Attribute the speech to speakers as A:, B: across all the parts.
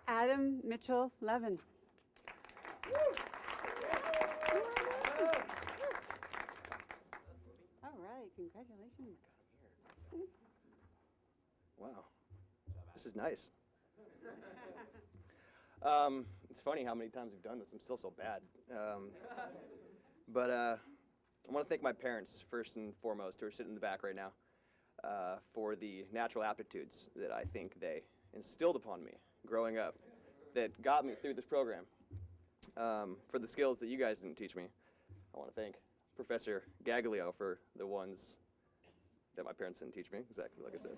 A: Adam Mitchell Levin. All right, congratulations.
B: Wow, this is nice. It's funny how many times we've done this. I'm still so bad. But I want to thank my parents, first and foremost, who are sitting in the back right now, for the natural aptitudes that I think they instilled upon me growing up that got me through this program. For the skills that you guys didn't teach me, I want to thank Professor Gaglio for the ones that my parents didn't teach me, exactly like I said.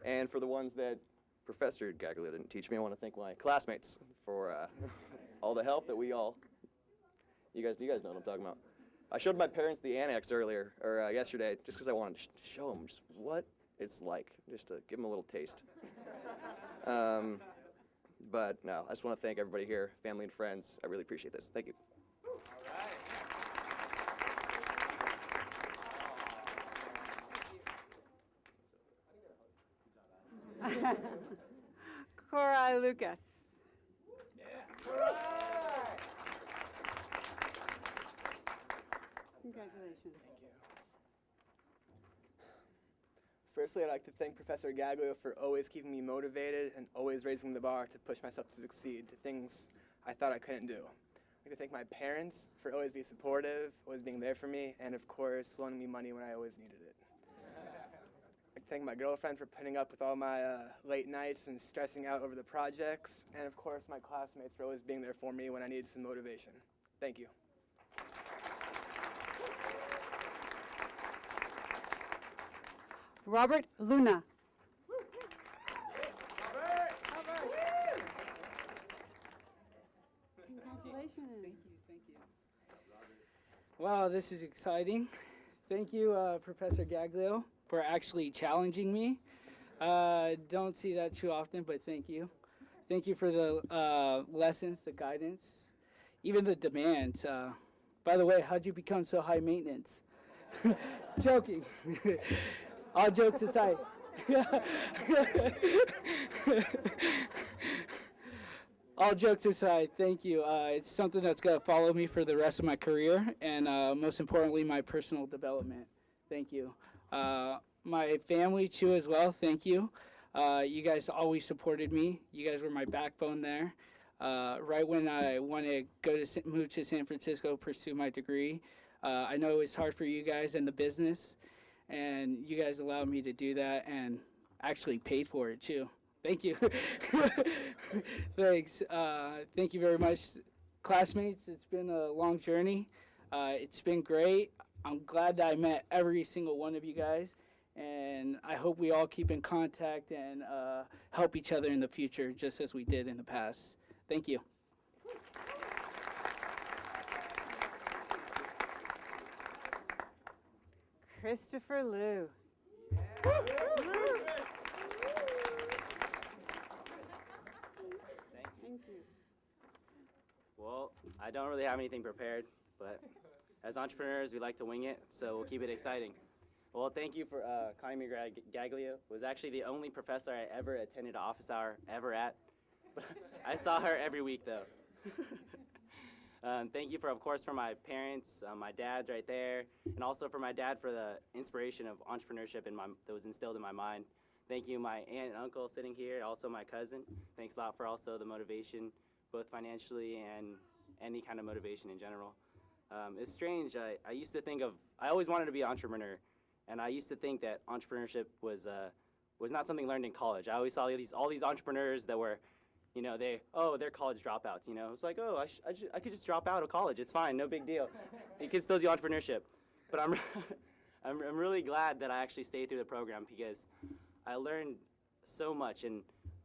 B: And for the ones that Professor Gaglio didn't teach me, I want to thank my classmates for all the help that you guys know what I'm talking about. I showed my parents the annex earlier, or yesterday, just because I wanted to show them just what it's like, just to give them a little taste. But no, I just want to thank everybody here, family and friends. I really appreciate this. Thank you.
A: Corai Lucas. Congratulations.
C: Thank you. Firstly, I'd like to thank Professor Gaglio for always keeping me motivated and always raising the bar to push myself to succeed to things I thought I couldn't do. I'd like to thank my parents for always being supportive, always being there for me, and of course, loaning me money when I always needed it. I'd like to thank my girlfriend for putting up with all my late nights and stressing out over the projects, and of course, my classmates for always being there for me when I needed some motivation. Thank you.
A: Robert Luna. Congratulations.
D: Thank you. Wow, this is exciting. Thank you, Professor Gaglio, for actually challenging me. Don't see that too often, but thank you. Thank you for the lessons, the guidance, even the demands. By the way, how'd you become so high maintenance? Joking. All jokes aside. All jokes aside, thank you. It's something that's going to follow me for the rest of my career and most importantly, my personal development. Thank you. My family, too, as well, thank you. You guys always supported me. You guys were my backbone there. Right when I wanted to move to San Francisco, pursue my degree, I know it was hard for you guys in the business, and you guys allowed me to do that and actually paid for it, too. Thank you. Thanks. Thank you very much, classmates. It's been a long journey. It's been great. I'm glad that I met every single one of you guys, and I hope we all keep in contact and help each other in the future, just as we did in the past. Thank you.
A: Christopher Liu. Thank you.
E: Well, I don't really have anything prepared, but as entrepreneurs, we like to wing it, so we'll keep it exciting. Well, thank you for calling me Gaglio. Was actually the only professor I ever attended an office hour ever at. I saw her every week, though. Thank you, of course, for my parents, my dad's right there, and also for my dad for the inspiration of entrepreneurship that was instilled in my mind. Thank you, my aunt and uncle sitting here, also my cousin. Thanks a lot for also the motivation, both financially and any kind of motivation in general. It's strange. I used to think I always wanted to be an entrepreneur, and I used to think that entrepreneurship was not something learned in college. I always saw all these entrepreneurs that were, they're college dropouts, It's like, I could just drop out of college. It's fine, no big deal. You can still do entrepreneurship. But I'm really glad that I actually stayed through the program because I learned so much. And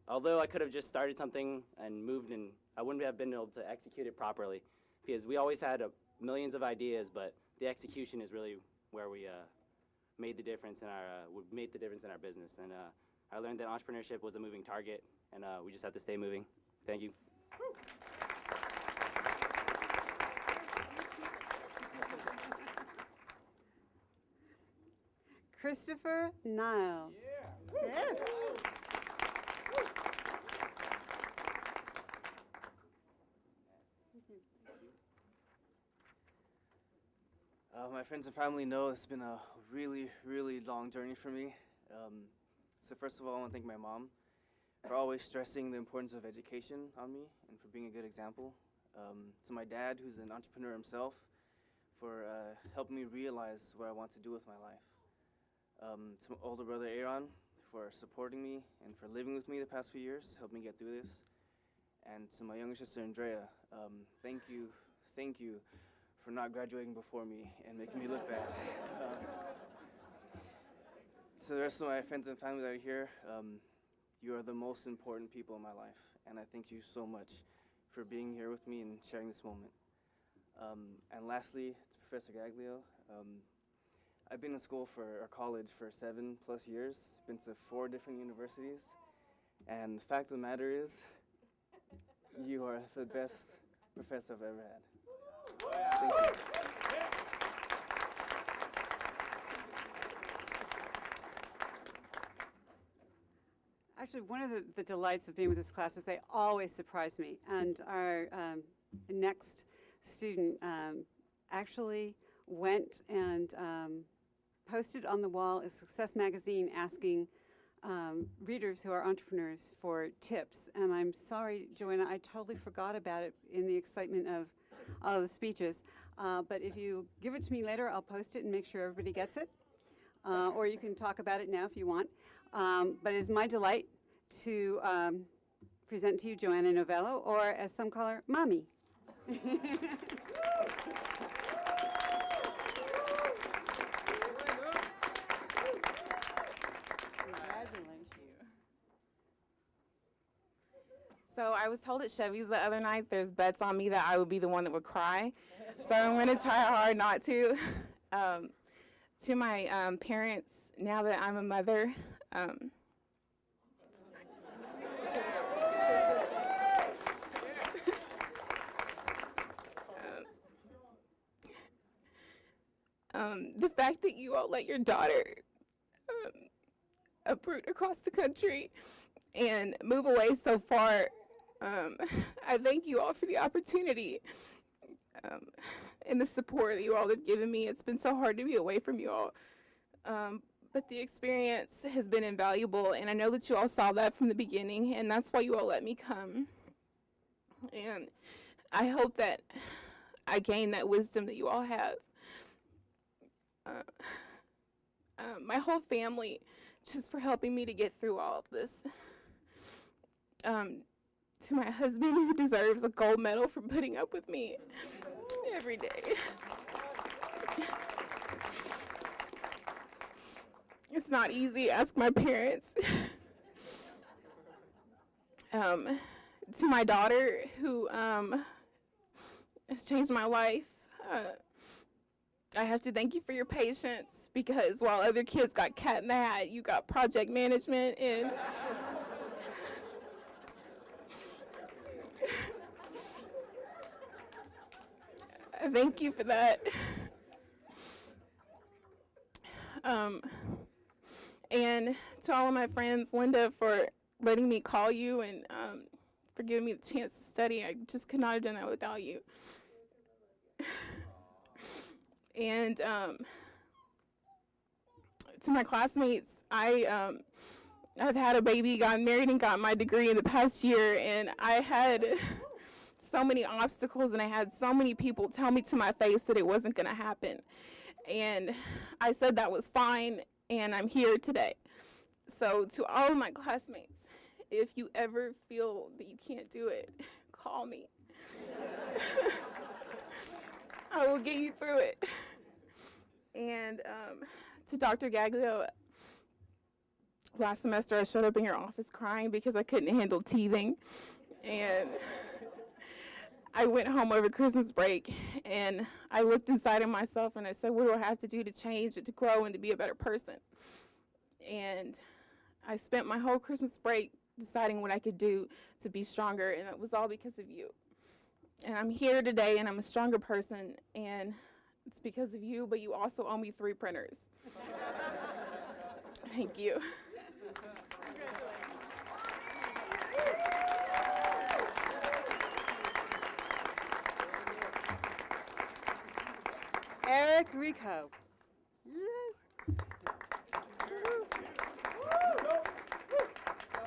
E: although I could have just started something and moved, and I wouldn't have been able to execute it properly because we always had millions of ideas, but the execution is really where we made the difference in our business. And I learned that entrepreneurship was a moving target, and we just have to stay moving. Thank you.
A: Christopher Niles. Yeah.
F: my friends and family know it's been a really, really long journey for me. So first of all, I want to thank my mom for always stressing the importance of education on me and for being a good example. To my dad, who's an entrepreneur himself, for helping me realize what I want to do with my life. To my older brother Aaron, for supporting me and for living with me the past few years, helped me get through this. And to my younger sister Andrea, thank you for not graduating before me and making me look bad. To the rest of my friends and family that are here, you are the most important people in my life, and I thank you so much for being here with me and sharing this moment. And lastly, to Professor Gaglio, I've been in school or college for 7+ years, been to 4 different universities, and the fact of the matter is, you are the best professor I've ever had. Thank you.
A: Actually, one of the delights of being with this class is they always surprise me. And our next student actually went and posted on the wall a Success magazine asking readers who are entrepreneurs for tips. And I'm sorry, Joanna, I totally forgot about it in the excitement of all the speeches. But if you give it to me later, I'll post it and make sure everybody gets it. Or you can talk about it now if you want. But it is my delight to present to you Joanna Novello, or as some call her, Mommy.
G: So I was told at Chevy's the other night there's bets on me that I would be the one that would cry. So I'm going to try hard not to. To my parents, now that I'm a mother, the fact that you all let your daughter uproot across the country and move away so far, I thank you all for the opportunity and the support that you all have given me. It's been so hard to be away from you all. But the experience has been invaluable, and I know that you all saw that from the beginning, and that's why you all let me come. And I hope that I gain that wisdom that you all have. My whole family, just for helping me to get through all of this. To my husband, who deserves a gold medal for putting up with me every day. It's not easy, ask my parents. To my daughter, who has changed my life, I have to thank you for your patience, because while other kids got cat in the hat, you got project management and I thank you for that. And to all of my friends, Linda, for letting me call you and for giving me the chance to study. I just could not have done that without you. And to my classmates, I've had a baby, got married, and got my degree in the past year, and I had so many obstacles, and I had so many people tell me to my face that it wasn't going to happen. And I said that was fine, and I'm here today. So to all of my classmates, if you ever feel that you can't do it, call me. I will get you through it. And to Dr. Gaglio, last semester I showed up in your office crying because I couldn't handle teething. And I went home over Christmas break, and I looked inside of myself, and I said, what do I have to do to change and to grow and to be a better person? And I spent my whole Christmas break deciding what I could do to be stronger, and it was all because of you. And I'm here today, and I'm a stronger person, and it's because of you, but you also owe me 3 printers. Thank you.
A: Eric Eric Rico. Yes.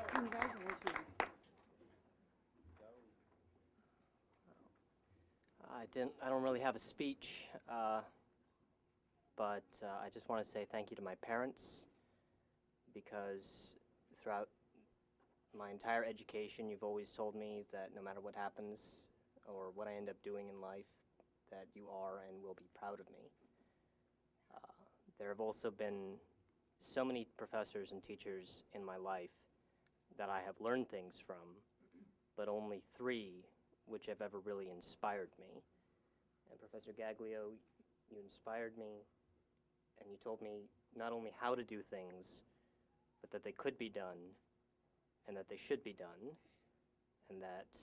A: Congratulations.
H: I don't really have a speech, but I just want to say thank you to my parents, because throughout my entire education, you've always told me that no matter what happens or what I end up doing in life, that you are and will be proud of me. There have also been so many professors and teachers in my life that I have learned things from, but only 3 which have ever really inspired me. And Professor Gaglio, you inspired me, and you told me not only how to do things, but that they could be done, and that they should be done, and that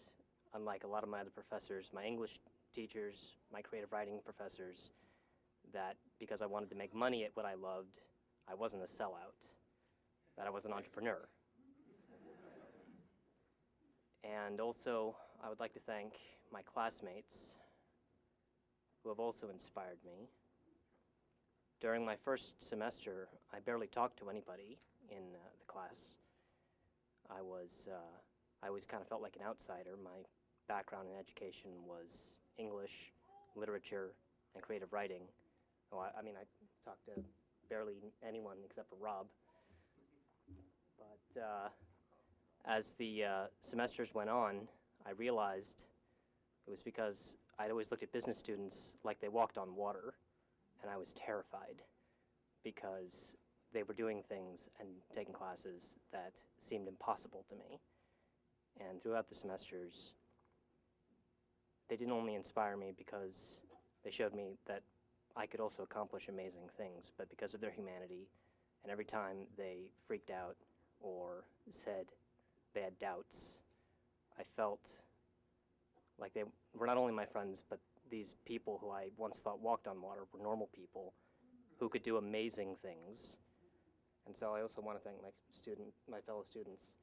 H: unlike a lot of my other professors, my English teachers, my creative writing professors, that because I wanted to make money at what I loved, I wasn't a sellout, that I was an entrepreneur. And also, I would like to thank my classmates who have also inspired me. During my first semester, I barely talked to anybody in the class. I always kind of felt like an outsider. My background in education was English, literature, and creative writing. Oh, I mean, I talked to barely anyone except for Rob. But as the semesters went on, I realized it was because I'd always looked at business students like they walked on water, and I was terrified because they were doing things and taking classes that seemed impossible to me. And throughout the semesters, they didn't only inspire me because they showed me that I could also accomplish amazing things, but because of their humanity, and every time they freaked out or said they had doubts, I felt like they were not only my friends, but these people who I once thought walked on water were normal people who could do amazing things. And so I also want to thank my fellow students,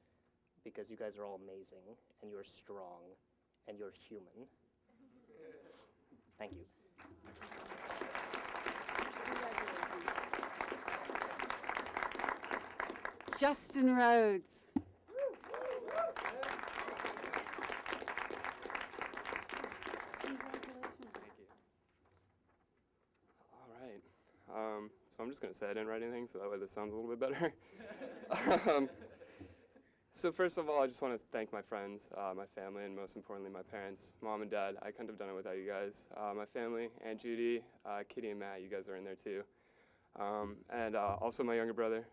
H: because you guys are all amazing, and you're strong, and you're human. Thank you.
A: Justin Rhodes.
I: All right. So I'm just going to say I didn't write anything, so that way this sounds a little bit better. So first of all, I just want to thank my friends, my family, and most importantly, my parents, Mom and Dad. I couldn't have done it without you guys. My family, Aunt Judy, Kitty, and Matt, you guys are in there too. And also my younger brother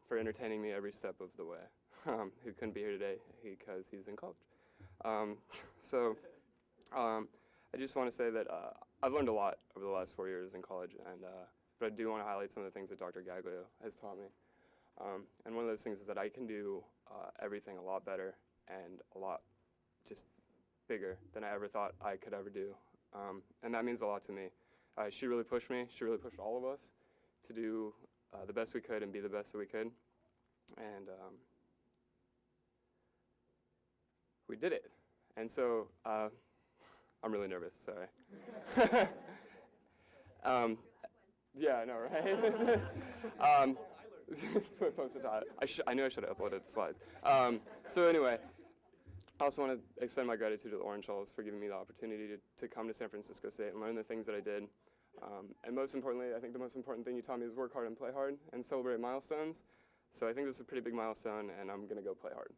I: for entertaining me every step of the way, who couldn't be here today because he's in college. I just want to say that I've learned a lot over the last 4 years in college, and but I do want to highlight some of the things that Dr. Gaglio has taught me. And one of those things is that I can do everything a lot better and a lot just bigger than I ever thought I could ever do. And that means a lot to me. She really pushed me. She really pushed all of us to do the best we could and be the best that we could. And we did it. And so I'm really nervous, sorry. Yeah, I know, right? I knew I should have uploaded the slides. So anyway, I also want to extend my gratitude to the Orange Hulls for giving me the opportunity to come to San Francisco State and learn the things that I did. And most importantly, I think the most important thing you taught me is work hard and play hard and celebrate milestones. So I think this is a pretty big milestone, and I'm going to go play hard.